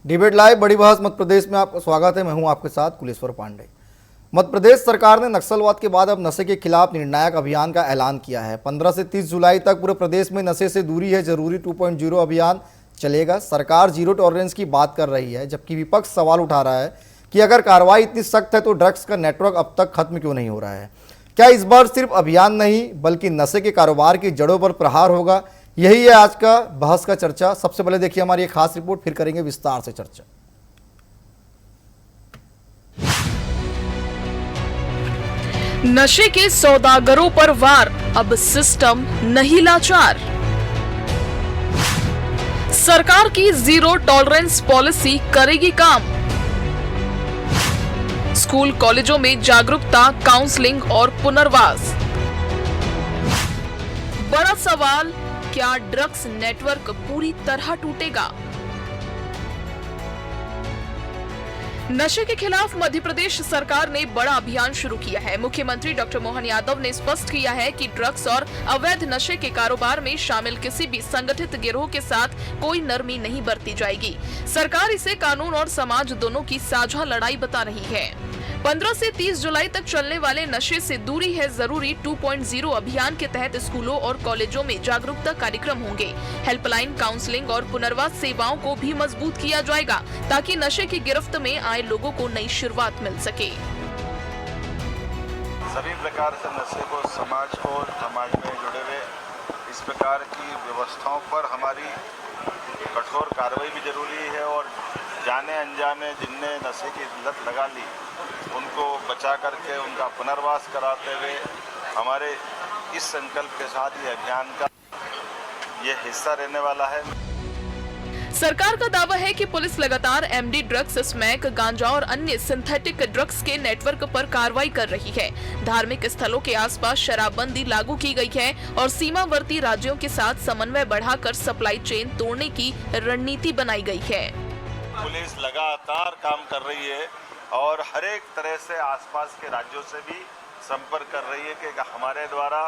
Debate live बड़ी बहस मध्य प्रदेश में आपका स्वागत है। मैं हूं आपके साथ कुलेश्वर पांडे। मध्य प्रदेश सरकार ने नक्सलवाद के बाद अब नशे के खिलाफ निर्णायक अभियान का ऐलान किया है। 15 से 30 जुलाई तक पूरे प्रदेश में नशे से दूरी है जरूरी 2.0 अभियान चलेगा। सरकार जीरो टॉलरेंस की बात कर रही है, जबकि विपक्ष सवाल उठा रहा है कि अगर कार्रवाई इतनी सख्त है तो ड्रग्स का नेटवर्क अब तक खत्म क्यों नहीं हो रहा है। क्या इस बार सिर्फ अभियान नहीं बल्कि नशे के कारोबार की जड़ों पर प्रहार होगा? यही है आज का बहस का चर्चा। सबसे पहले देखिए हमारी एक खास रिपोर्ट, फिर करेंगे विस्तार से चर्चा। नशे के सौदागरों पर वार, अब सिस्टम नहीं लाचार। सरकार की जीरो टॉलरेंस पॉलिसी करेगी काम। स्कूल कॉलेजों में जागरूकता, काउंसलिंग और पुनर्वास। बड़ा सवाल, क्या ड्रग्स नेटवर्क पूरी तरह टूटेगा? नशे के खिलाफ मध्य प्रदेश सरकार ने बड़ा अभियान शुरू किया है। मुख्यमंत्री डॉक्टर मोहन यादव ने स्पष्ट किया है कि ड्रग्स और अवैध नशे के कारोबार में शामिल किसी भी संगठित गिरोह के साथ कोई नरमी नहीं बरती जाएगी। सरकार इसे कानून और समाज दोनों की साझा लड़ाई बता रही है। 15 से 30 जुलाई तक चलने वाले नशे से दूरी है जरूरी 2.0 अभियान के तहत स्कूलों और कॉलेजों में जागरूकता कार्यक्रम होंगे। हेल्पलाइन, काउंसलिंग और पुनर्वास सेवाओं को भी मजबूत किया जाएगा ताकि नशे की गिरफ्त में आए लोगों को नई शुरुआत मिल सके। सभी प्रकार से नशे को समाज में जुड़े हुए इस प्रकार की व्यवस्थाओं पर हमारी कठोर कार्रवाई भी जरूरी है और जाने अनजाने जिनने नशे की लत लगा ली उनको बचा करके उनका पुनर्वास कराते हुए हमारे इस संकल्प के साथ ये अभियान का ये हिस्सा रहने वाला है। सरकार का दावा है कि पुलिस लगातार एमडी ड्रग्स, स्मैक, गांजा और अन्य सिंथेटिक ड्रग्स के नेटवर्क पर कार्रवाई कर रही है। धार्मिक स्थलों के आसपास शराबबंदी लागू की गई है और सीमावर्ती राज्यों के साथ समन्वय बढ़ाकर सप्लाई चेन तोड़ने की रणनीति बनाई गई है। पुलिस लगातार काम कर रही है और हर एक तरह से आसपास के राज्यों से भी संपर्क कर रही है कि हमारे द्वारा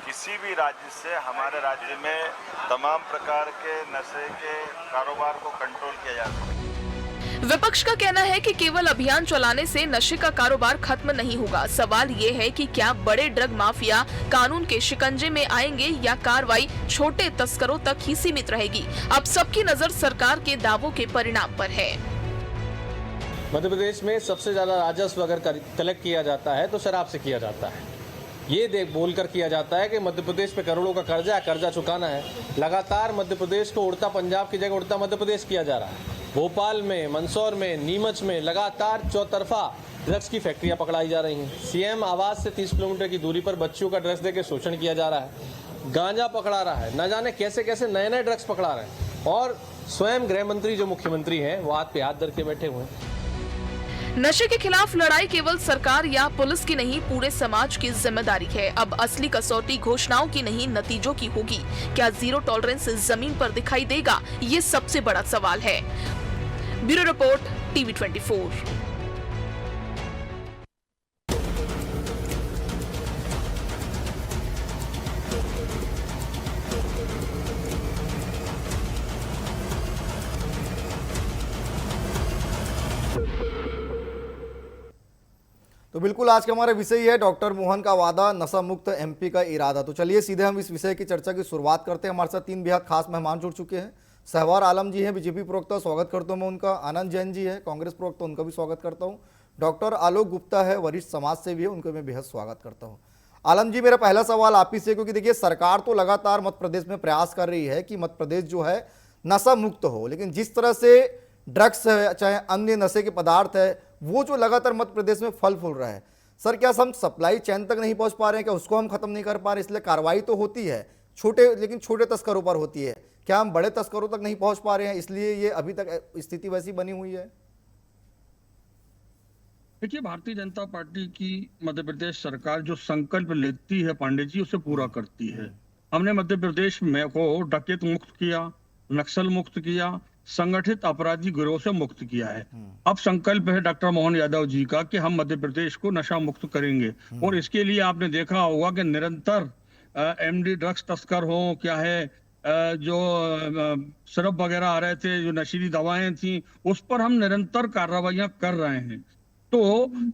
किसी भी राज्य से हमारे राज्य में तमाम प्रकार के नशे के कारोबार को कंट्रोल किया जा सके। विपक्ष का कहना है कि केवल अभियान चलाने से नशे का कारोबार खत्म नहीं होगा। सवाल ये है कि क्या बड़े ड्रग माफिया कानून के शिकंजे में आएंगे या कार्रवाई छोटे तस्करों तक ही सीमित रहेगी। अब सबकी नजर सरकार के दावों के परिणाम पर है। मध्य प्रदेश में सबसे ज़्यादा राजस्व अगर कलेक्ट किया जाता है तो शराब से किया जाता है। ये बोलकर किया जाता है कि मध्य प्रदेश पे करोड़ों का कर्जा चुकाना है। लगातार मध्य प्रदेश को उड़ता पंजाब की जगह उड़ता मध्य प्रदेश किया जा रहा है। भोपाल में, मंदसौर में, नीमच में लगातार चौतरफा ड्रग्स की फैक्ट्रियां पकड़ाई जा रही हैं। सीएम आवास से 30 किलोमीटर की दूरी पर बच्चियों का ड्रग्स देकर शोषण किया जा रहा है। गांजा पकड़ा रहा है, न जाने कैसे कैसे नए नए ड्रग्स पकड़ा रहे हैं और स्वयं गृह मंत्री जो मुख्यमंत्री हैं वो हाथ पे हाथ धर के बैठे हुए हैं। नशे के खिलाफ लड़ाई केवल सरकार या पुलिस की नहीं, पूरे समाज की जिम्मेदारी है। अब असली कसौटी घोषणाओं की नहीं, नतीजों की होगी। क्या जीरो टॉलरेंस जमीन पर दिखाई देगा? ये सबसे बड़ा सवाल है। Bureau report, TV 24। तो बिल्कुल आज का हमारा विषय है डॉक्टर मोहन का वादा, नशा मुक्त एमपी का इरादा। तो चलिए सीधे हम इस विषय की चर्चा की शुरुआत करते हैं। हमारे साथ 3 बेहद खास मेहमान जुड़ चुके हैं। सहवार आलम जी हैं, बीजेपी प्रवक्ता, स्वागत करता हूं मैं उनका। आनंद जैन जी है, कांग्रेस प्रवक्ता, उनका भी स्वागत करता हूं। डॉक्टर आलोक गुप्ता है, वरिष्ठ समाज सेवी है, उनका मैं बेहद स्वागत करता हूँ। आलम जी, मेरा पहला सवाल आप ही से, क्योंकि देखिए सरकार तो लगातार मध्य प्रदेश में प्रयास कर रही है कि मध्य प्रदेश जो है नशा मुक्त हो, लेकिन जिस तरह से ड्रग्स है चाहे अन्य नशे के पदार्थ है वो जो लगातार मध्य प्रदेश में फल फूल रहा है, सर क्या हम सप्लाई चेन तक नहीं पहुंच पा रहे हैं? क्या उसको हम खत्म नहीं कर पा रहे? इसलिए कार्रवाई तो होती है लेकिन छोटे तस्करों पर होती है। क्या हम बड़े तस्करों तक नहीं पहुंच पा रहे हैं, इसलिए ये अभी तक स्थिति वैसी बनी हुई है? देखिए, भारतीय जनता पार्टी की मध्य प्रदेश सरकार जो संकल्प लेती है पांडे जी, उसे पूरा करती है। हमने मध्य प्रदेश में को डकैत मुक्त किया, नक्सल मुक्त किया, संगठित अपराधी गिरोह से मुक्त किया है। अब संकल्प है डॉक्टर मोहन यादव जी का कि हम मध्य प्रदेश को नशा मुक्त करेंगे और इसके लिए आपने देखा होगा कि निरंतर एमडी ड्रग्स तस्कर हो, क्या है जो सिरप वगैरह आ रहे थे, जो नशीली दवाएं थी, उस पर हम निरंतर कार्रवाइयां कर रहे हैं। तो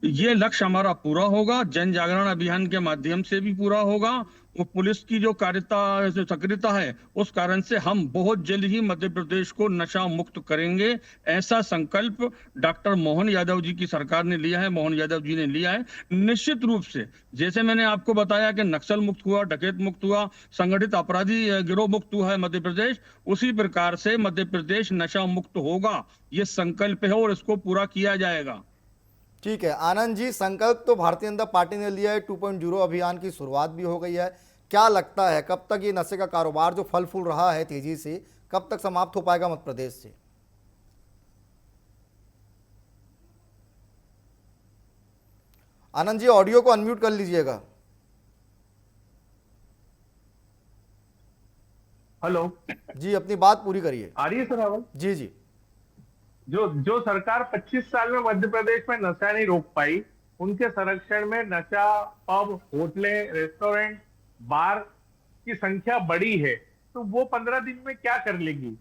ये लक्ष्य हमारा पूरा होगा, जन जागरण अभियान के माध्यम से भी पूरा होगा। वो पुलिस की जो सक्रियता है, उस कारण से हम बहुत जल्द ही मध्य प्रदेश को नशा मुक्त करेंगे। ऐसा संकल्प डॉक्टर मोहन यादव जी की सरकार ने लिया है, मोहन यादव जी ने लिया है। निश्चित रूप से जैसे मैंने आपको बताया कि नक्सल मुक्त हुआ, डकैत मुक्त हुआ, संगठित अपराधी गिरोह मुक्त हुआ है मध्य प्रदेश, उसी प्रकार से मध्य प्रदेश नशा मुक्त होगा। ये संकल्प है और इसको पूरा किया जाएगा। ठीक है आनंद जी, संकल्प तो भारतीय जनता पार्टी ने लिया है, 2.0 अभियान की शुरुआत भी हो गई है। क्या लगता है कब तक ये नशे का कारोबार जो फल फूल रहा है तेजी से, कब तक समाप्त हो पाएगा मध्य प्रदेश से? आनंद जी ऑडियो को अनम्यूट कर लीजिएगा। हेलो जी अपनी बात पूरी करिए। आ रही है सर आवाज? जी जी। जो सरकार 25 साल में मध्य प्रदेश में नशा नहीं रोक पाई, उनके संरक्षण में नशा, पब, होटलें, रेस्टोरेंट, बार की संख्या बढ़ी है। तो वो 15 दिन में क्या कर लेगी,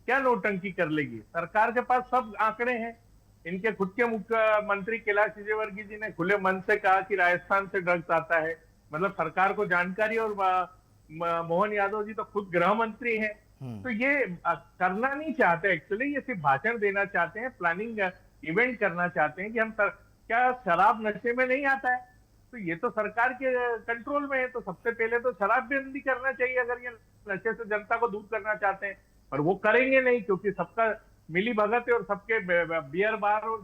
क्या नौटंकी कर लेगी? सरकार के पास सब आंकड़े हैं। इनके खुद के मुख्यमंत्री कैलाश विजयवर्गीय जी ने खुले मन से कहा कि राजस्थान से ड्रग्स आता है। मतलब सरकार को जानकारी, और मोहन यादव जी तो खुद गृह मंत्री हैं। तो ये करना नहीं चाहते एक्चुअली, ये सिर्फ भाषण देना चाहते हैं, प्लानिंग इवेंट करना चाहते हैं कि हम क्या शराब नशे में नहीं आता है? तो ये तो सरकार के कंट्रोल में है। तो सबसे पहले तो शराब बंदी करना चाहिए अगर ये नशे से जनता को दूर करना चाहते हैं। पर वो करेंगे नहीं, क्योंकि सबका मिली भगत है और सबके बियर बार और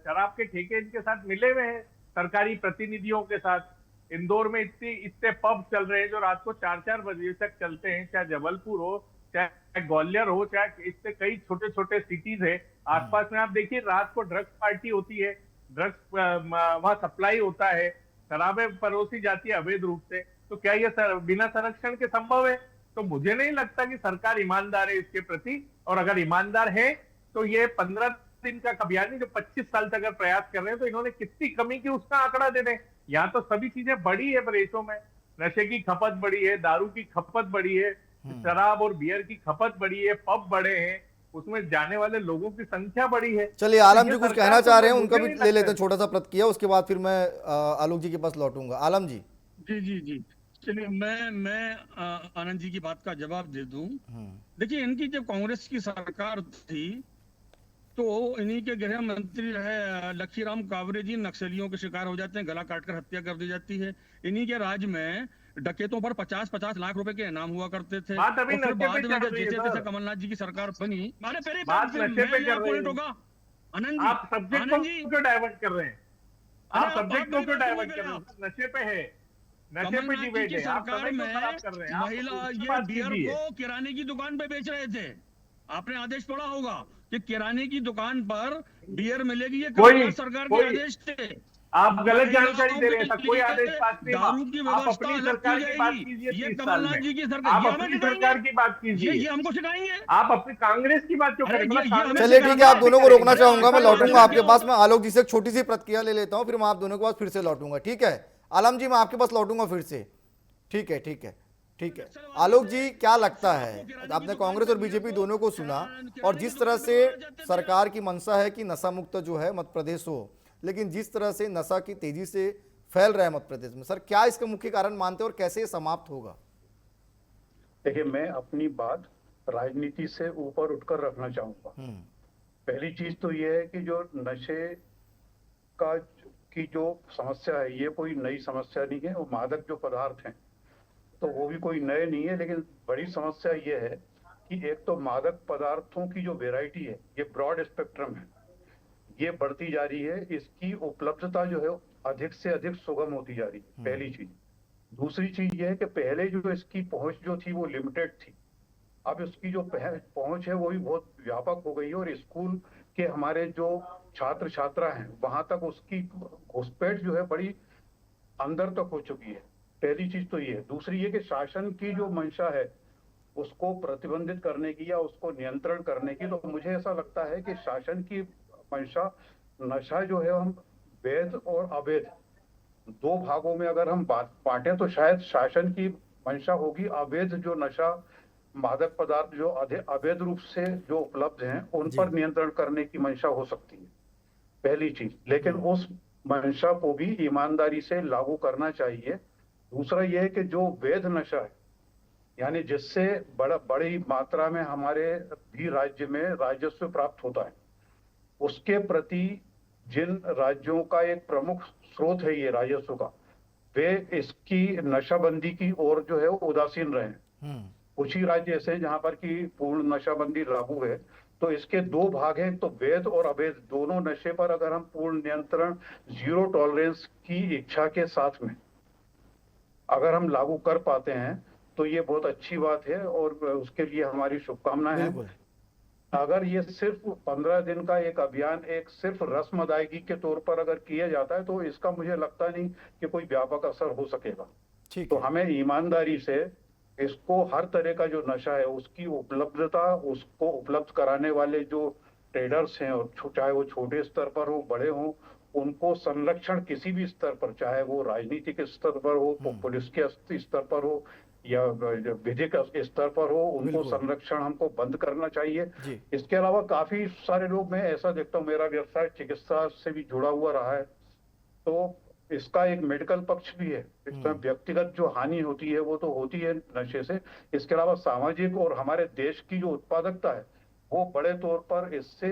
शराब के ठेके इनके साथ मिले हुए हैं, सरकारी प्रतिनिधियों के साथ। इंदौर में इतने पब चल रहे हैं जो रात को 4-4 बजे तक चलते हैं, चाहे जबलपुर हो, चाहे ग्वालियर हो, चाहे इससे कई छोटे छोटे सिटीज है आसपास में। आप देखिए रात को ड्रग्स पार्टी होती है, ड्रग्स वहां सप्लाई होता है, शराबें परोसी जाती है अवैध रूप से। तो क्या ये बिना संरक्षण के संभव है? तो मुझे नहीं लगता कि सरकार ईमानदार है इसके प्रति। और अगर ईमानदार है तो ये 15 दिन का अभियान नहीं, जो 25 साल तक अगर प्रयास कर रहे हैं, तो इन्होंने कितनी कमी की उसका आंकड़ा दे दें। यहाँ तो सभी चीजें बढ़ी है प्रदेशों में, नशे की खपत बढ़ी है, दारू की खपत बढ़ी है, शराब और बियर की खपत बढ़ी है, पब बढ़े हैं, उसमें जाने वाले लोगों की संख्या बढ़ी है। चलिए आलम जी कुछ कहना चाह रहे हैं, उनका भी मुझे नहीं ले लेते हैं लगता छोटा सा प्रतिक्रिया, उसके बाद फिर मैं आलोक जी के पास लौटूंगा। आलम जी। जी। चलिए मैं आनंद जी की बात का जवाब दे दूं। देखिए इनकी जब कांग्रेस की सरकार थी तो इन्हीं के गृह मंत्री रहे लखीराम कावरे जी नक्सलियों के शिकार हो जाते हैं, गला काटकर हत्या कर दी जाती है। इन्हीं के राज में डकैतों पर 50-50 लाख रुपए के इनाम हुआ करते थे। बात अभी और फिर नशे पे बाद में चल जब रही है जैसे सर। जैसे कमलनाथ जी की सरकार बनी, बात नशे पे चल रही है। होगा आनंद जी, आप सब्जेक्ट को आनंद जी, क्यों डाइवर्ट कर रहे हैं? आप अरे सब्जेक्ट को मेरी क्यों बात डाइवर्ट सुनिए कर रहे हैं? पहले नशे पे है, नशे पे कमलनाथ जी डिबेट की है। आप सरकार समय को में खराब कर रहे हैं। आप महिला उसकी ये बात बियर कीजिए। को किराने की दुकान पे बेच रहे थे। आपने आदेश पढ़ा होगा कि किराने की दुकान पर बियर मिलेगी, ये कमलनाथ सरकार के आदेश थे। आप गलत महिलाओं जानकारी दे रहे हैं। के कोई लिए आदेश पास नहीं हुआ। दारू की आप व्यवस्था अपनी अलग सरकार की की बात जाएगी। कीजिए। ये 30 साल कमलनाथ में जी की सरकार, आप ये हमें अपनी सिखाएंगे? सरकार की बात कीजिए। ये हमको सिखाएंगे? आप अपनी कांग्रेस की बात क्यों अरे करें? ये हमें चलिए ठीक है, आप दोनों को रोकना चाहूंगा, मैं लौटूंगा आपके क्यों? पास। मैं आलोक जी से एक छोटी सी प्रतिक्रिया ले लेता हूं, फिर मैं आप दोनों के पास फिर से लौटूंगा। ठीक है आलम जी, मैं आपके पास लौटूंगा फिर से। ठीक है आलोक जी, क्या लगता है, आपने कांग्रेस और बीजेपी दोनों को सुना, और जिस तरह से सरकार की मंशा है कि नशा मुक्त जो है मध्य प्रदेश हो, लेकिन जिस तरह से नशा की तेजी से फैल रहा है मध्य प्रदेश में, सर क्या इसका मुख्य कारण मानते हैं और कैसे ये समाप्त होगा? देखिए, मैं अपनी बात राजनीति से ऊपर उठकर रखना चाहूंगा। पहली चीज तो ये है कि जो नशे की जो समस्या है, ये कोई नई समस्या नहीं है। वो मादक जो पदार्थ हैं तो वो भी कोई नए नहीं है, लेकिन बड़ी समस्या ये है कि एक तो मादक पदार्थों की जो वैरायटी है, ये ब्रॉड स्पेक्ट्रम है, ये बढ़ती जा रही है। इसकी उपलब्धता जो है अधिक से अधिक सुगम होती जा रही है, पहली चीज। दूसरी चीज ये है कि पहले जो इसकी पहुंच जो थी वो लिमिटेड थी, अब इसकी जो पहुंच है वो भी बहुत व्यापक हो गई है। और स्कूल के हमारे जो छात्र छात्रा हैं वहां तक उसकी घुसपैठ जो है बड़ी अंदर तक हो चुकी है। पहली चीज तो ये है। दूसरी ये कि शासन की जो मंशा है उसको प्रतिबंधित करने की या उसको नियंत्रण करने की, तो मुझे ऐसा लगता है कि शासन की मंशा, नशा जो है हम वैध और अवैध दो भागों में अगर हम बांटें तो शायद शासन की मंशा होगी अवैध जो नशा मादक पदार्थ जो अवैध रूप से जो उपलब्ध हैं उन जी। पर नियंत्रण करने की मंशा हो सकती है, पहली चीज। लेकिन उस मंशा को भी ईमानदारी से लागू करना चाहिए। दूसरा यह है कि जो वैध नशा है, यानी जिससे बड़ी मात्रा में हमारे भी राज्य में राजस्व प्राप्त होता है, उसके प्रति जिन राज्यों का एक प्रमुख स्रोत है ये राजस्व का, वे इसकी नशाबंदी की ओर जो है वो उदासीन रहे हैं। कुछ ही राज्य ऐसे हैं जहां पर की पूर्ण नशाबंदी लागू है। तो इसके दो भाग हैं, तो वैध और अवैध दोनों नशे पर अगर हम पूर्ण नियंत्रण, जीरो टॉलरेंस की इच्छा के साथ में अगर हम लागू कर पाते हैं तो ये बहुत अच्छी बात है और उसके लिए हमारी शुभकामनाएं हैं। बिल्कुल। अगर ये सिर्फ 15 दिन का एक अभियान एक सिर्फ रस्म अदायगी के तौर पर अगर किया जाता है तो इसका मुझे लगता नहीं कि कोई व्यापक असर हो सकेगा। ठीक तो है। हमें ईमानदारी से इसको हर तरह का जो नशा है उसकी उपलब्धता, उसको उपलब्ध कराने वाले जो ट्रेडर्स हैं, और चाहे वो छोटे स्तर पर हो बड़े हो, उनको संरक्षण किसी भी स्तर पर, चाहे वो राजनीतिक स्तर पर हो, पुलिस के स्तर पर हो या विधिक स्तर पर हो, उनको बिल्कुल। संरक्षण हमको बंद करना चाहिए। जी। इसके अलावा काफी सारे लोग, मैं ऐसा देखता हूँ, मेरा व्यवसाय चिकित्सा से भी जुड़ा हुआ रहा है, तो इसका एक मेडिकल पक्ष भी है। इसमें व्यक्तिगत जो हानि होती है वो तो होती है नशे से, इसके अलावा सामाजिक और हमारे देश की जो उत्पादकता है वो बड़े तौर पर इससे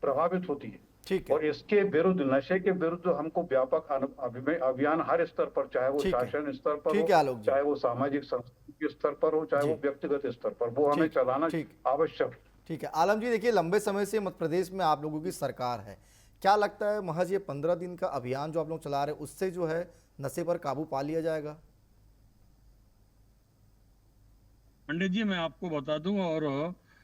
प्रभावित होती है। ठीक है। और इसके विरुद्ध, नशे के विरुद्ध हमको व्यापक अभियान हर स्तर पर, चाहे वो ठीक है। शासन स्तर पर ठीक है आलोक हो, जी। चाहे वो सामाजिक संस्कृति के स्तर पर हो, चाहे जी। वो व्यक्तिगत स्तर पर, वो हमें ठीक, चलाना ठीक। आवश्यक है। ठीक है आलम जी, देखिए लंबे समय से मध्य प्रदेश में आप लोगों की सरकार है, क्या लगता है महज ये 15 दिन का अभियान जो आप लोग चला रहे हैं उससे जो है नशे पर काबू पा लिया जाएगा? पंडित जी, मैं आपको बता दूं और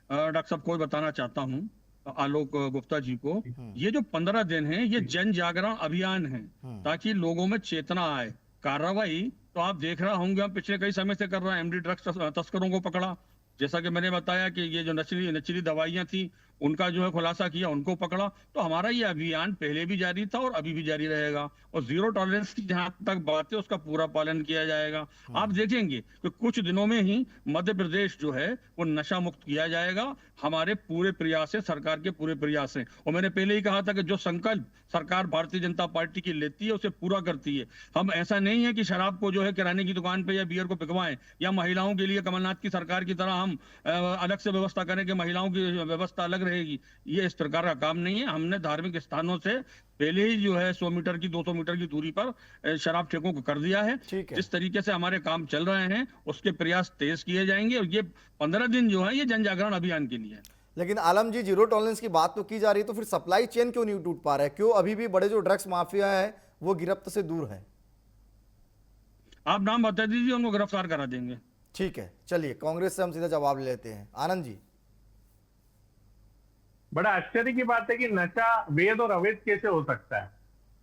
डॉक्टर साहब को भी बताना चाहता हूं, आलोक गुप्ता जी को, ये जो 15 दिन है ये जन जागरण अभियान है, ताकि लोगों में चेतना आए। कार्रवाई तो आप देख रहे होंगे, हम पिछले कई समय से कर रहे हैं। एमडी ड्रग्स तस्करों को पकड़ा, जैसा कि मैंने बताया कि ये जो नशीली दवाइयां थी उनका जो है खुलासा किया, उनको पकड़ा। तो हमारा ये अभियान पहले भी जारी था और अभी भी जारी रहेगा, और जीरो टॉलरेंस की जहां तक बात है उसका पूरा पालन किया जाएगा। आप देखेंगे कि कुछ दिनों में ही मध्य प्रदेश जो है वो नशा मुक्त किया जाएगा। हमारे पूरे प्रयास है, सरकार के पूरे प्रयास हैं, और मैंने पहले ही कहा था कि जो संकल्प सरकार भारतीय जनता पार्टी की लेती है उसे पूरा करती है। हम ऐसा नहीं है कि शराब को जो है किराने की दुकान पे या बियर को बिकवाएं, या महिलाओं के लिए कमलनाथ की सरकार की तरह हम अलग से व्यवस्था करें कि महिलाओं की व्यवस्था अलग रहेगी। ये इस प्रकार का काम नहीं है। हमने धार्मिक स्थानों से पहले ही जो है 100 मीटर की 200 मीटर की दूरी पर शराब ठेकों को कर दिया है। ठीक है। जिस तरीके से हमारे काम चल रहे हैं उसके प्रयास तेज किए जाएंगे, और ये 15 दिन जो है ये जन जागरण अभियान के लिए है। लेकिन आलम जी, जीरो टॉलरेंस की बात तो की जा रही है, तो फिर सप्लाई चेन क्यों नहीं टूट पा रहा है? क्यों अभी भी बड़े जो ड्रग्स माफिया है वो गिरफ्त से दूर है? आप नाम बता दीजिए, उनको गिरफ्तार करा देंगे। ठीक है, चलिए कांग्रेस से हम सीधा जवाब ले लेते हैं। आनंद जी। बड़ा आश्चर्य की बात है कि नशा वैध और अवैध कैसे हो सकता है।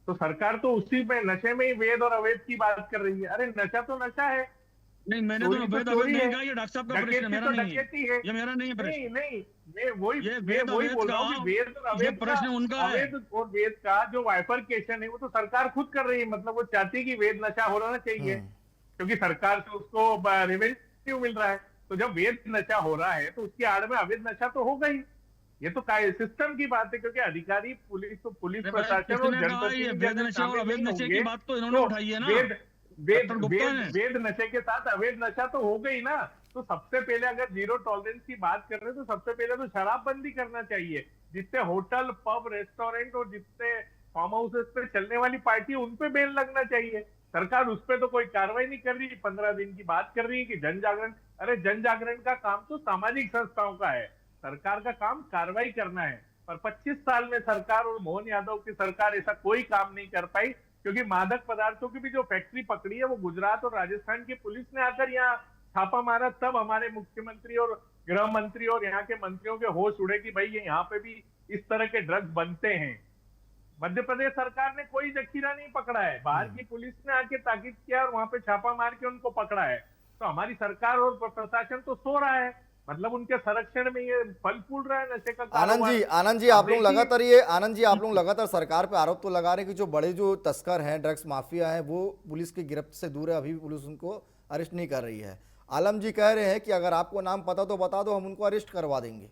तो सरकार तो उसी पे नशे में ही वैध और अवैध की बात कर रही है। अरे नशा तो नशा है। नहीं, मैंने तो चोरी तो वैध चोरी अवैध नहीं है, कहा, ये डॉक्टर साहब का प्रश्न है, डकैती मेरा तो नहीं है। डकैती है। ये मेरा नहीं है प्रश्न। नहीं नहीं, मैं वही ये मैं वेद वही अवैध बोल रहा हूँ का- कि वेद और ये अवैध प्रश्न उनका है। अवैध और वेद का जो वाइफरकेशन है वो तो सरकार खुद कर रही है। मतलब वो चाहती है कि वेद नशा होना चाहिए, क्योंकि सरकार से उसको रेवेन्यू मिल रहा है। तो जब वेद नशा हो रहा है तो उसकी आड़ में अवैध नशा तो होगा ही। ये तो सिस्टम की बात है, क्योंकि अधिकारी पुलिस प्रशासन और किसने कहा ये जनप्रतिनिधि वेद नशे और अवैध नशे की बात तो इन्होंने तो उठाई है ना, वेद डॉक्टर गुप्ता ने। वेद नशे के साथ अवैध नशा तो हो गई ना। तो सबसे पहले अगर जीरो टॉलरेंस की बात कर रहे हैं तो सबसे पहले तो शराबबंदी करना चाहिए। जितने होटल, पब, रेस्टोरेंट और जितने फार्म हाउसेस पे चलने वाली पार्टी उन पे बैन लगना चाहिए। सरकार उस पे तो कोई कार्रवाई नहीं कर रही। 15 दिन की बात कर रही है कि जन जागरण। अरे जन जागरण का काम तो सामाजिक संस्थाओं का है, सरकार का काम कार्रवाई करना है। पर 25 साल में सरकार और मोहन यादव की सरकार ऐसा कोई काम नहीं कर पाई, क्योंकि मादक पदार्थों की भी जो फैक्ट्री पकड़ी है वो गुजरात और राजस्थान की पुलिस ने आकर यहाँ छापा मारा। तब हमारे मुख्यमंत्री और गृह मंत्री और यहाँ के मंत्रियों के होश उड़े कि भाई ये यहाँ पे भी इस तरह के ड्रग्स बनते हैं। मध्य प्रदेश सरकार ने कोई जखीरा नहीं पकड़ा है, बाहर की पुलिस ने आके ताकीद किया और वहां पे छापा मार के उनको पकड़ा है। तो हमारी सरकार और प्रशासन तो सो रहा है, मतलब उनके संरक्षण में ये फल फूल रहा है नशे का कारोबार। आनंद जी आप लोग लगातार सरकार पे आरोप तो लगा रहे हैं कि जो बड़े जो तस्कर हैं, ड्रग्स माफिया हैं, वो पुलिस की गिरफ्त से दूर है, अभी भी पुलिस उनको अरेस्ट नहीं कर रही है। आलम जी कह रहे हैं कि अगर आपको नाम पता तो बता दो, हम उनको अरेस्ट करवा देंगे।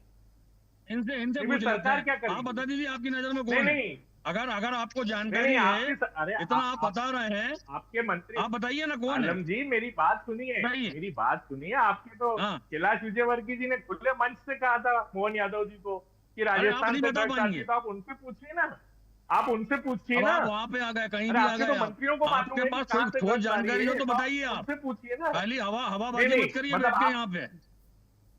इनसे इनसे नहीं, पूछ लेते सरकार हैं। क्या करेगी? आप बता दीजिए आपकी नजर में नहीं कौन है? नहीं अगर अगर आपको नहीं जानकारी नहीं, है, अरे इतना आप बता रहे हैं, आपके मंत्री आप बताइए ना कौन है? आलम जी मेरी बात सुनिए, बताइए। मेरी बात सुनिए। आपके तो हाँ। कैलाश विजयवर्गीय जी ने खुले मंच से कहा था मोहन यादव जी को कि आप राजस्थान नहीं से बता ड्रग्स पाएंगे। आती है, तो आप उनसे पूछिए ना, आप उनसे पूछिए अब ना। आप वहाँ पे आ गए, कहीं अरे भी आ आपके गए तो आप। मंत्रियों को मालूम आपके है कि पास कहाँ से ठोस ड्रग्स आ रही जानकारी हो है, तो बताइए आप। उनसे पूछिए ना। खाली हवाबाजी नहीं, मत करिए मतलब बैठ के आप- यहाँ पे।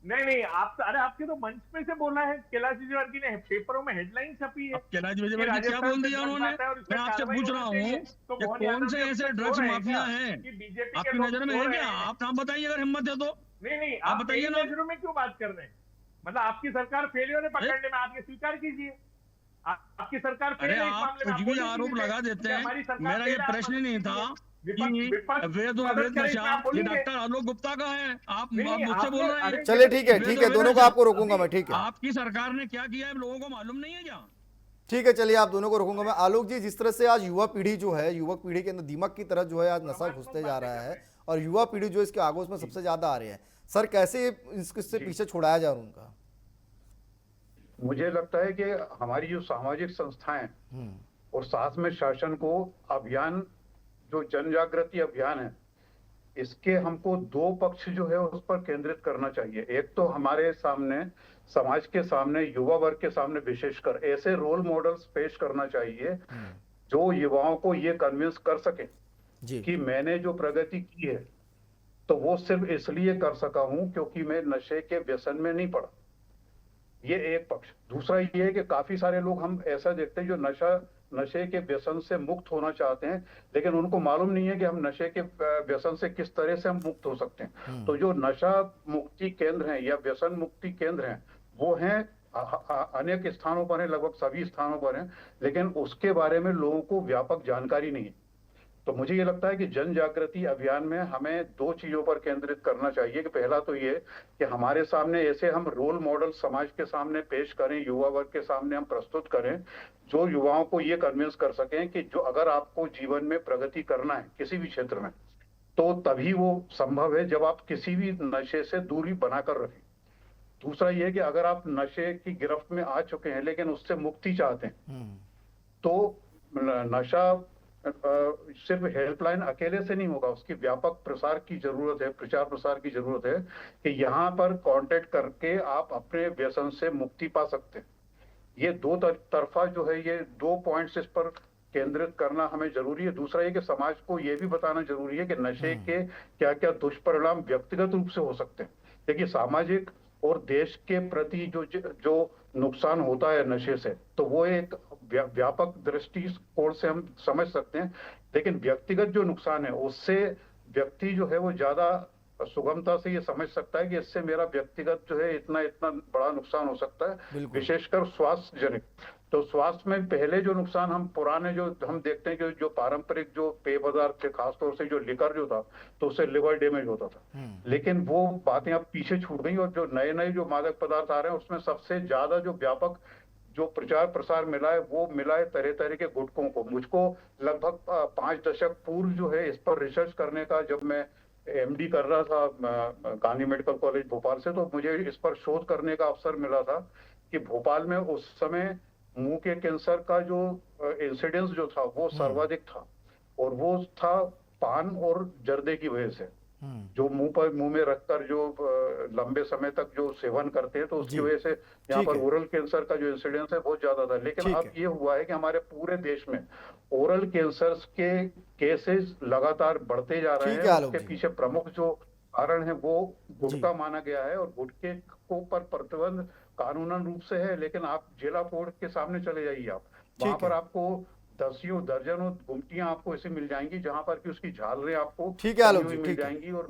नहीं नहीं, आप अरे आपके तो मंच पे से बोला है कैलाश विजयवर्गीय ने, पेपरों में हेडलाइन छपी है अब कैलाश कि विजयवर्गीय क्या राजस्थान बोल से दिया ड्रग्स उन्होंने? आता है और इस पे मैं आपसे कार्रवाई पूछ होनी रहा चाहिए। हूँ तो कि मोहन कौन यादव से जी ऐसे अपने ड्रग्स सो रहे माफिया क्या? हैं कि बीजेपी के आपकी लोग नजर में सो है रहे क्या? हैं। आप नाम बताइए अगर हिम्मत है तो। नहीं नहीं, आप आप बताइए मेरी ना। नजरों में क्यों बात कर रहे हैं? मतलब आपकी सरकार फेलियर है पकड़ने में, आप ये स्वीकार कीजिए। आपकी सरकार फेल अरे है इस आप मामले में, कुछ आप भी बोलिए आरोप टीवी पे लगा कि देते हैं। हमारी सरकार मेरा ये फेल है, आप प्रश्न ही मदद नहीं था कीजिए। कि विपक्ष वेद और मदद अवैध करे, नशा इसमें आप ये बोलिए। डॉक्टर आलोक गुप्ता का है। आप नहीं, नहीं, मुझसे बोल आपने- रहे हैं अरे चलिए ठीक है, वेद ठीक और है, अवैध दोनों को नशा। आपको रोकूंगा मैं, ठीक है आपकी सरकार ने क्या किया है लोगों को मालूम नहीं है क्या? ठीक है, चलिए आप दोनों को रोकूंगा मैं। आलोक जी, जिस तरह से आज युवा पीढ़ी जो है, युवक पीढ़ी के अंदर दीमक की तरह जो है आज नशा घुसते जा रहा है, और युवा पीढ़ी जो इसके आगोश में सबसे ज्यादा आ रही है, सर कैसे इससे पीछे छुड़ाया जाए उनका? मुझे लगता है कि हमारी जो सामाजिक संस्थाएं और साथ में शासन को अभियान, जो जन जागृति अभियान है, इसके हमको दो पक्ष जो है उस पर केंद्रित करना चाहिए। एक तो हमारे सामने, समाज के सामने, युवा वर्ग के सामने विशेषकर ऐसे रोल मॉडल्स पेश करना चाहिए जो युवाओं को ये कन्विंस कर सके जी कि मैंने जो प्रगति की है तो वो सिर्फ इसलिए कर सका हूं क्योंकि मैं नशे के व्यसन में नहीं पड़ा। ये एक पक्ष। दूसरा ये है कि काफी सारे लोग हम ऐसा देखते हैं जो नशे के व्यसन से मुक्त होना चाहते हैं, लेकिन उनको मालूम नहीं है कि हम नशे के व्यसन से किस तरह से हम मुक्त हो सकते हैं। तो जो नशा मुक्ति केंद्र हैं या व्यसन मुक्ति केंद्र हैं, वो हैं अनेक स्थानों पर हैं, लगभग सभी स्थानों पर हैं, लेकिन उसके बारे में लोगों को व्यापक जानकारी नहीं है। तो मुझे ये लगता है कि जन जागृति अभियान में हमें दो चीजों पर केंद्रित करना चाहिए कि पहला तो ये कि हमारे सामने ऐसे हम रोल मॉडल समाज के सामने पेश करें, युवा वर्ग के सामने हम प्रस्तुत करें, जो युवाओं को ये कन्विंस कर सकें कि जो अगर आपको जीवन में प्रगति करना है किसी भी क्षेत्र में, तो तभी वो संभव है जब आप किसी भी नशे से दूरी बनाकर रखें। दूसरा ये कि अगर आप नशे की गिरफ्त में आ चुके हैं लेकिन उससे मुक्ति चाहते हैं, तो नशा सिर्फ हेल्पलाइन अकेले से नहीं होगा, उसकी व्यापक प्रसार की जरूरत है, प्रचार प्रसार की जरूरत है कि यहाँ पर कांटेक्ट करके आप अपने व्यसन से मुक्ति पा सकते हैं। ये दो तरफा जो है, ये 2 पॉइंट्स इस पर केंद्रित करना हमें जरूरी है। दूसरा ये कि समाज को ये भी बताना जरूरी है कि नशे के क्या क्या दुष्परिणाम व्यक्तिगत रूप से हो सकते हैं। देखिए, सामाजिक और देश के प्रति जो नुकसान होता है नशे से, तो वो एक व्यापक दृष्टिकोण से हम समझ सकते हैं, लेकिन व्यक्तिगत जो नुकसान है उससे व्यक्ति जो है वो ज्यादा सुगमता से ये समझ सकता है कि इससे मेरा व्यक्तिगत जो है इतना इतना बड़ा नुकसान हो सकता है, विशेषकर स्वास्थ्य जनित। तो स्वास्थ्य में पहले जो नुकसान हम पुराने जो हम देखते हैं कि जो पारंपरिक जो पेय पदार्थ थे, खासतौर से जो लिकर जो था, तो उससे लिवर डैमेज होता था, लेकिन वो बातें अब पीछे छूट गई और जो नए नए जो मादक पदार्थ आ रहे हैं उसमें सबसे ज्यादा जो व्यापक जो प्रचार प्रसार मिला है वो मिला है तरह तरह के गुटकों को। मुझको लगभग 5 दशक पूर्व जो है इस पर रिसर्च करने का, जब मैं एमडी कर रहा था गांधी मेडिकल कॉलेज भोपाल से, तो मुझे इस पर शोध करने का अवसर मिला था कि भोपाल में उस समय मुंह के कैंसर का जो इंसिडेंस जो था वो सर्वाधिक था, और वो था पान और जर्दे की वजह से। जो मुंह में रखकर जो लंबे समय तक जो सेवन करते हैं, तो उसकी वजह से यहाँ पर ओरल कैंसर का जो इंसिडेंस है बहुत ज्यादा था। लेकिन अब ये हुआ है कि हमारे पूरे देश में ओरल कैंसर के केसेस लगातार बढ़ते जा रहे हैं। उसके पीछे प्रमुख जो कारण है वो गुटखा माना गया है, और गुटखे को पर प्रतिबंध कानूनन रूप से है, लेकिन आप जिला कोर्ट के सामने चले जाइए, आप वहां पर आपको दर्जनों गुमटियां आपको ऐसे मिल जाएंगी जहां पर कि उसकी झालरें आपको मिल जाएंगी और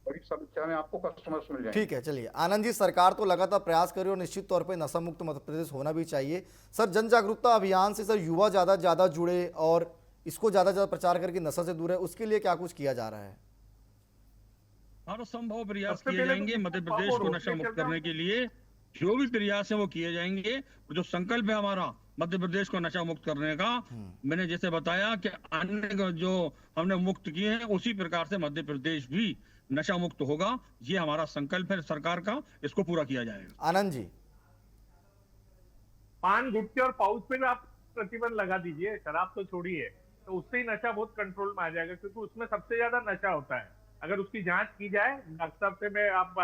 बड़ी संख्या में आपको कस्टमर्स मिल जाएंगे। ठीक है, चलिए आनंद जी, सरकार तो लगातार प्रयास कर रही है और निश्चित तौर पे नशा मुक्त मध्य प्रदेश होना भी चाहिए। सर, जन जागरूकता अभियान से सर युवा ज्यादा जुड़े और इसको ज्यादा प्रचार करके नशा से दूर है, उसके लिए क्या कुछ किया जा रहा है? हर संभव प्रयास किए जाएंगे मध्य प्रदेश को नशा मुक्त करने के लिए। जो भी प्रयास है वो किए जाएंगे। जो संकल्प है हमारा मध्य प्रदेश को नशा मुक्त करने का, मैंने जैसे बताया कि अन्य जो हमने मुक्त किए हैं उसी प्रकार से मध्य प्रदेश भी नशा मुक्त होगा। ये हमारा संकल्प है सरकार का, इसको पूरा किया जाएगा। आनंद जी, पान गुटखे और पाउच पे भी आप प्रतिबंध लगा दीजिए, शराब तो छोड़िए, तो उससे ही नशा बहुत कंट्रोल में आ जाएगा, क्योंकि उसमें सबसे ज्यादा नशा होता है। अगर उसकी जांच की जाए, डॉक्टर साहब से मैं आप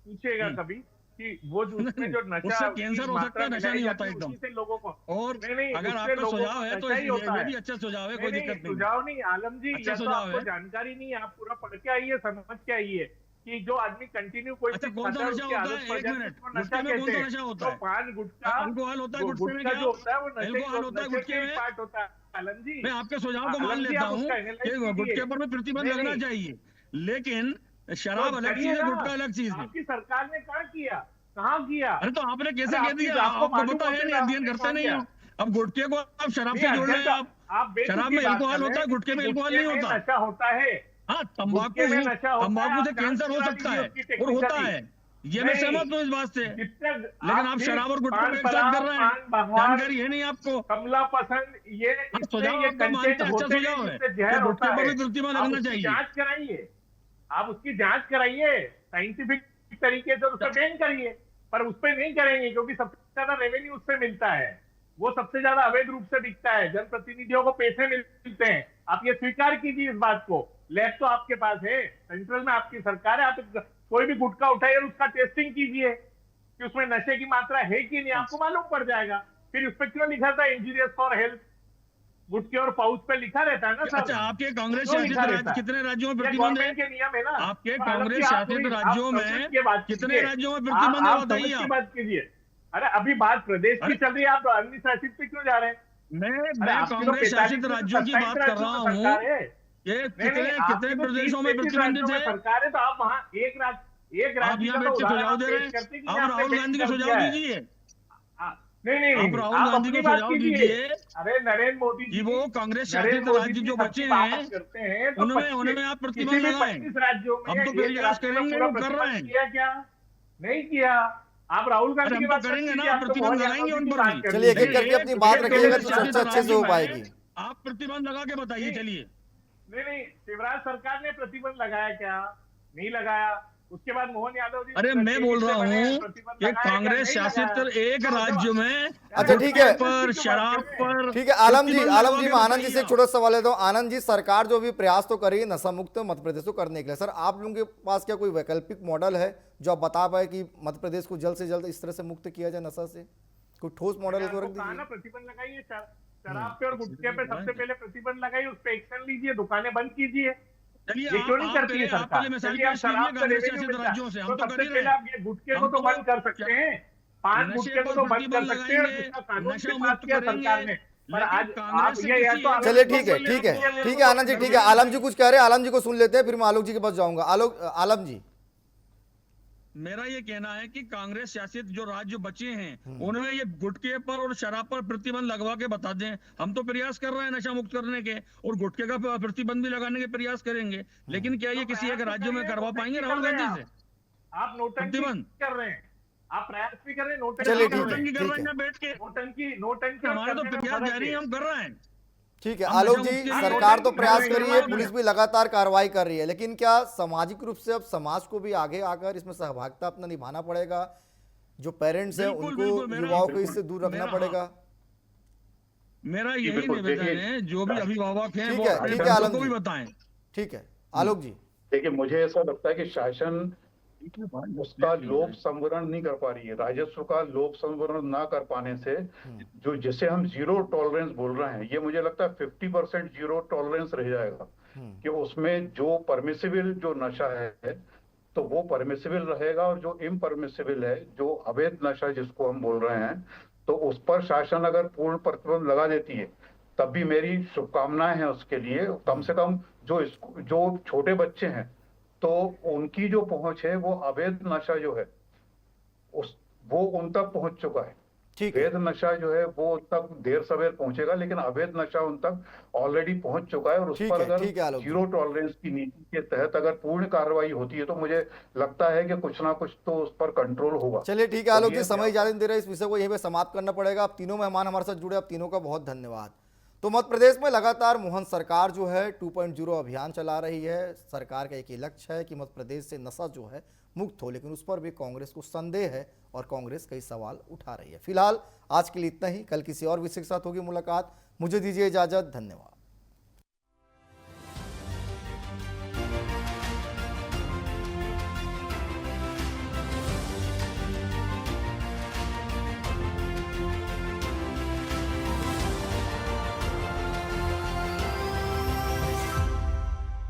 पूछिएगा कभी कि वो जो उसमें जो नशा उससे कैंसर हो सकता है, नशा नहीं होता है, एकदम। उसी से लोगों को और नहीं, अगर उससे आपका लोगों सुझाव को है तो नशा ही होता ये है। भी अच्छा सुझाव है, कोई नहीं, दिक्कत नहीं। सुझाव नहीं आलम जी, अच्छा या तो सुझाव आपको है। जानकारी नहीं है, आप पूरा पढ़ के आइए, समझ के आइए कि जो आदमी कंटिन्यू कोई अच्छा, चीज कौन सा खाता है, नशा उसकी होता आदत है? पड़ एक जाती है, मिनट, उसको नशा गुटखे में कौन कहते सा हैं। नशा होता तो है? पान गुटखा, अल्कोहल होता है गुटखे में, गुटखा क्या जो होता है वो नशे अल्कोहल होता है नशे गुटखे के में? पार्ट होता है आलम जी। मैं आपके सुझाव को मान आलम जी, लेता आप हूँ उसका कि एनालाइज कीजिए। गुटखे पर भी प्रतिबंध नहीं, लगना नहीं, चाहिए, लेकिन शराब तो अलग करिए चीज है, ना। गुटखा अलग चीज है। आपकी सरकार ने कहाँ किया, कहाँ किया? अरे तो आपने कैसे अरे कह दिया? आपको आपको मालूम पता है होते नहीं, ना, अध्ययन आपने करते कहाँ नहीं किया? हो। अब गुटखे को आप शराब नहीं, से जोड़ रहे अध्ययन हैं। तो आप शराब बेतुकी में बात अल्कोहल कर रहे होता है, हैं गुटखे में कि अल्कोहल गुटखे नहीं में होता। नशा होता है। हाँ, गुटखे में नशा होता है, तंबाकू से आप जांच कैंसर हो करा सकता लीजिए है उसकी और होता टेक्निकली। है, ये मैं नहीं, सहमत हूँ इस बात से। जितने लेकिन आप फिर शराब और गुटखा पान को एक साथ पराग, कर रहे हैं, पान बहार, जानकारी है नहीं आपको। कमला पसंद, ये इसमें सुझाव ये आपका कंटेंट मानते हैं, अच्छा होते हैं सुझाव है जिससे कि जहर गुटखे होता पर है। भी प्रतिबंध आप लगना उसकी चाहिए। जांच कराइए, आप उसकी जांच कराइए, साइंटिफिक तरीके से उसको बैन करिए, पर उस पर नहीं करेंगे क्योंकि सबसे ज्यादा रेवेन्यू उससे मिलता है, वो सबसे ज्यादा अवैध रूप से बिकता है, जनप्रतिनिधियों को पैसे मिलते हैं। आप ये स्वीकार कीजिए इस बात को। लैब तो आपके पास है, सेंट्रल में आपकी सरकार है, आप कोई भी गुटखा उठाइए और उसका टेस्टिंग कीजिए कि उसमें नशे की मात्रा है कि नहीं, आपको मालूम पड़ जाएगा। फिर उस पर क्यों लिखा था इंजीरियस फॉर हेल्थ? गुटखे और पाउच पे लिखा रहता है ना सर। अच्छा, आपके कांग्रेस क्यों शासित लिखा रहता राज्य है? कितने राज्यों में ये प्रतिबंध है? गवर्नमेंट के नियम है ना। आपके तो आलम जी, कांग्रेस आप शासित थोड़ी- राज्यों आप में समझ के बात कितने कीजिए। राज्यों में प्रतिबंध है आप बताइए समझ की आप। बात कीजिए। अरे अभी बात प्रदेश की अरे- चल रही है, आप अन्य शासित पे क्यों जा रहे हैं? मैं आपकी तो कांग्रेस 45 शासित में तो राज्यों की 27 बात कर राज्यों रहा में हूँ सरकार है। कि नहीं, कितने नहीं, आपकी कितने तो प्रदेशों में 30-33 प्रतिबंधित राज्यों में है। सरकार है, तो आप वहाँ एक आप राज्य यहाँ का बैठ तो के उदाहरण सुझाव आप दे रहे पेश हैं, करते कि आप आपने राहुल बैन गांधी को कर सुझाव दिया है। दीजिए। नहीं, आप राहुल आप गांधी अपनी को बात सुझाव कीजिए। दीजिए अरे नरेंद्र मोदी कि जी, वो कांग्रेस नरेंद्र शासित मोदी राज्य जी जो सबकी बचे बात हैं करते हैं तो उनमें आप प्रतिबंध किसी भी लगाएं। 25 राज्यों में हम तो एक प्रयास राज्य में करेंगे, पूरा वो कर रहे प्रतिबंध हैं। किया क्या? नहीं किया। आप राहुल अरे गांधी हम की तो बात करेंगे कीजिए, ना, आप तो प्रतिबंध मोहन लगाएंगे यादव उन की पर बात भी। कर चलिए, एक एक लीजिए। करके अपनी बात एक रखिएगा कांग्रेस तो शासित चर्चा अच्छे से राज्य हो में पाएगी। आप प्रतिबंध लगा के बताइए। नहीं। चलिए, नहीं, शिवराज सरकार ने प्रतिबंध लगाया क्या? नहीं लगाया। उसके बाद मोहन यादव जी अरे मैं बोल रहा हूँ कि कांग्रेस शासित एक राज्य में अच्छा, ठीक है। पर शराब पर ठीक है आलम जी, प्रतिबंध आलम लगा जी, के मैं आनंद जी से बताइए एक छोटा सा सवाल लेता हूँ। आनंद जी, सरकार जो भी प्रयास तो कर रही है नशा मुक्त मध्य प्रदेश को करने के लिए, सर आप लोगों के पास क्या कोई वैकल्पिक मॉडल है जो आप बता पाए कि मध्य प्रदेश को जल्द से जल्द इस तरह से मुक्त किया जाए नशा से? कोई ठोस मॉडल तो रख दीजिए। प्रतिबंध लगाइए, शराब पे और गुटखे पे सबसे पहले प्रतिबंध लगाइए, उस पे एक्शन लीजिए, दुकानें बंद कीजिए। चलिए, ये क्यों नहीं करती है आप सरकार? पहले मिसाल चलिए, आप पेश कीजिए शराब पे कांग्रेस रेवेन्यू शासित मिलता है, राज्यों से, हम तो तो कर सबसे ही पहले रहे आप ये गुटखे को हम तो तो बंद कर सकते हैं, पान नशे गुटखे को पर तो बंद कर प्रतिबंध सकते हैं, लगाएंगे, जिसका कानून नशा भी पास मुक्त किया करेंगे, सरकार ने। पर लेकिन आज कांग्रेस आप से ये या किसी तो एक- चलिए, ठीक है, ठीक है, ठीक है आनंद जी, ठीक है। आलम जी कुछ कह रहे हैं, आलम जी को सुन लेते हैं, फिर मैं आलोक जी के पास जाऊंगा। आलम जी, मेरा ये कहना है कि कांग्रेस शासित जो राज्य बचे हैं उनमें ये गुटखे पर और शराब पर प्रतिबंध लगवा के बता दें। हम तो प्रयास कर रहे हैं नशा मुक्त करने के, और गुटखे का प्रतिबंध भी लगाने के प्रयास करेंगे, लेकिन क्या ये किसी एक राज्य में करवा पाएंगे राहुल गांधी से? आप नोटंकी प्रतिबंध कर रहे हैं, आप प्रयास भी कर रहे हैं, चलिए, हम ठीक है, नौटंकी कर ठीक रहे है। हैं बैठ के, नोटंकी हमारा तो करने में प्रयास फर्क जारी है। है, हम कर रहे हैं। ठीक है हम आलोक नशा जी, मुक्त के लिए सरकार तो नोटंकी प्रयास कर कर रही रही है, है, पुलिस भी लगातार कार्रवाई कर रही है, लेकिन क्या सामाजिक रूप से अब समाज को भी आगे आकर इसमें सहभागिता अपना निभाना पड़ेगा? जो पेरेंट्स हैं बिल्कुल, उनको, बिल्कुल, मेरा- युवाओं को बिल्कुल, इससे दूर रखना मेरा- पड़ेगा। मेरा यही बिल्कुल, निवेदन देखिए, है, जो भी अभिभावक हैं ठीक वो है, अपने ठीक है, बच्चों आलम को भी जी। बताएं। ठीक है आलोक जी, देखिए, मुझे ऐसा लगता है कि शासन उसका लोभ संवरण नहीं कर पा रही है। राजस्व का लोभ संवरण ना कर पाने से जो जिसे हम जीरो टॉलरेंस बोल रहे हैं, ये मुझे लगता है 50% जीरो टॉलरेंस रह जाएगा कि उसमें जो परमिसिबल जो नशा है तो वो परमिसिबल रहेगा, और जो इम्परमिसिबल है, जो अवैध नशा जिसको हम बोल रहे हैं, तो उस पर शासन अगर पूर्ण प्रतिबंध लगा देती है तब भी मेरी शुभकामनाएं हैं उसके लिए। कम से कम जो छोटे बच्चे हैं तो उनकी जो पहुंच है वो अवैध नशा जो है वो उन तक पहुंच चुका है। ठीक है, वैध नशा जो है वो उन तक देर सवेर पहुंचेगा, लेकिन अवैध नशा उन तक ऑलरेडी पहुंच चुका है, और उस ठीक पर है, अगर ठीक है, आलोक जी। जीरो टॉलरेंस की नीति के तहत अगर पूर्ण कार्रवाई होती है तो मुझे लगता है कि कुछ ना कुछ तो उस पर कंट्रोल होगा। चलिए ठीक है आलोक जी, ये समय इजाजत नहीं दे रहे, इस विषय को यहीं पे समाप्त करना पड़ेगा। आप तीनों मेहमान हमारे साथ जुड़े, आप तीनों का बहुत धन्यवाद। तो मध्य प्रदेश में लगातार मोहन सरकार जो है 2.0 अभियान चला रही है। सरकार का एक ही लक्ष्य है कि मध्य प्रदेश से नशा जो है मुक्त हो, लेकिन उस पर भी कांग्रेस को संदेह है और कांग्रेस कई सवाल उठा रही है। फिलहाल आज के लिए इतना ही। कल किसी और विषय के साथ होगी मुलाकात। मुझे दीजिए इजाजत। धन्यवाद।